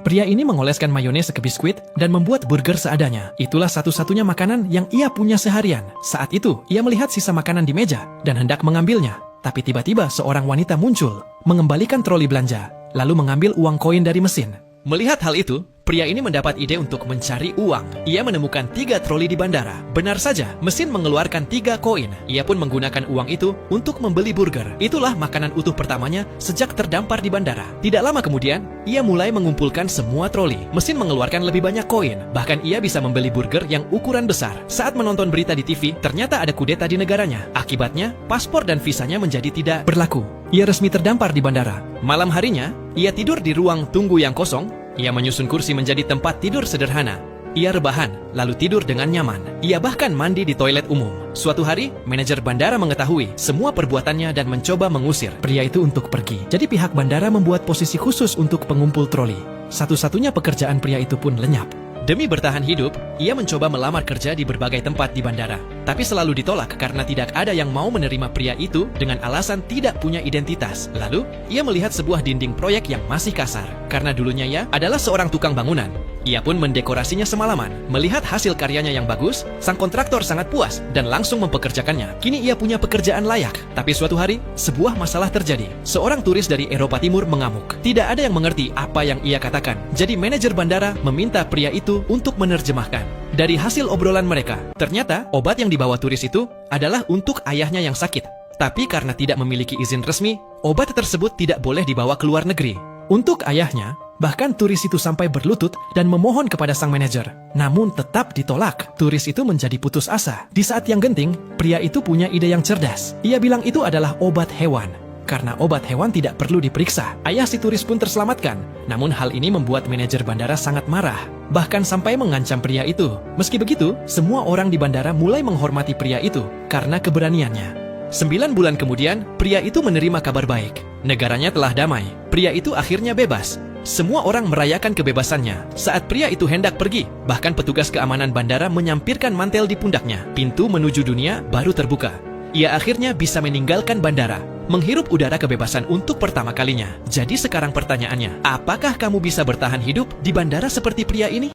Pria ini mengoleskan mayones ke biskuit dan membuat burger seadanya. Itulah satu-satunya makanan yang ia punya seharian. Saat itu, ia melihat sisa makanan di meja dan hendak mengambilnya. Tapi tiba-tiba seorang wanita muncul, mengembalikan troli belanja, lalu mengambil uang koin dari mesin. Melihat hal itu, pria ini mendapat ide untuk mencari uang. Ia menemukan 3 troli di bandara. Benar saja, mesin mengeluarkan 3 koin. Ia pun menggunakan uang itu untuk membeli burger. Itulah makanan utuh pertamanya sejak terdampar di bandara. Tidak lama kemudian, ia mulai mengumpulkan semua troli. Mesin mengeluarkan lebih banyak koin. Bahkan ia bisa membeli burger yang ukuran besar. Saat menonton berita di TV, ternyata ada kudeta di negaranya. Akibatnya, paspor dan visanya menjadi tidak berlaku. Ia resmi terdampar di bandara. Malam harinya, ia tidur di ruang tunggu yang kosong. Ia menyusun kursi menjadi tempat tidur sederhana. Ia rebahan, lalu tidur dengan nyaman. Ia bahkan mandi di toilet umum. Suatu hari, manajer bandara mengetahui semua perbuatannya dan mencoba mengusir pria itu untuk pergi. Jadi pihak bandara membuat posisi khusus untuk pengumpul troli. Satu-satunya pekerjaan pria itu pun lenyap. Demi bertahan hidup, ia mencoba melamar kerja di berbagai tempat di bandara. Tapi selalu ditolak karena tidak ada yang mau menerima pria itu dengan alasan tidak punya identitas. Lalu, ia melihat sebuah dinding proyek yang masih kasar. Karena dulunya ia adalah seorang tukang bangunan. Ia pun mendekorasinya semalaman. Melihat hasil karyanya yang bagus, sang kontraktor sangat puas dan langsung mempekerjakannya. Kini ia punya pekerjaan layak. Tapi suatu hari, sebuah masalah terjadi. Seorang turis dari Eropa Timur mengamuk. Tidak ada yang mengerti apa yang ia katakan. Jadi manajer bandara meminta pria itu untuk menerjemahkan. Dari hasil obrolan mereka, ternyata obat yang dibawa turis itu adalah untuk ayahnya yang sakit. Tapi karena tidak memiliki izin resmi, obat tersebut tidak boleh dibawa ke luar negeri. Untuk ayahnya, bahkan turis itu sampai berlutut dan memohon kepada sang manajer. Namun tetap ditolak. Turis itu menjadi putus asa. Di saat yang genting, pria itu punya ide yang cerdas. Ia bilang itu adalah obat hewan. Karena obat hewan tidak perlu diperiksa. Ayah si turis pun terselamatkan. Namun hal ini membuat manajer bandara sangat marah. Bahkan sampai mengancam pria itu. Meski begitu, semua orang di bandara mulai menghormati pria itu karena keberaniannya. 9 bulan kemudian, pria itu menerima kabar baik. Negaranya telah damai. Pria itu akhirnya bebas. Semua orang merayakan kebebasannya. Saat pria itu hendak pergi, bahkan petugas keamanan bandara menyampirkan mantel di pundaknya. Pintu menuju dunia baru terbuka. Ia akhirnya bisa meninggalkan bandara, menghirup udara kebebasan untuk pertama kalinya. Jadi sekarang pertanyaannya, apakah kamu bisa bertahan hidup di bandara seperti pria ini?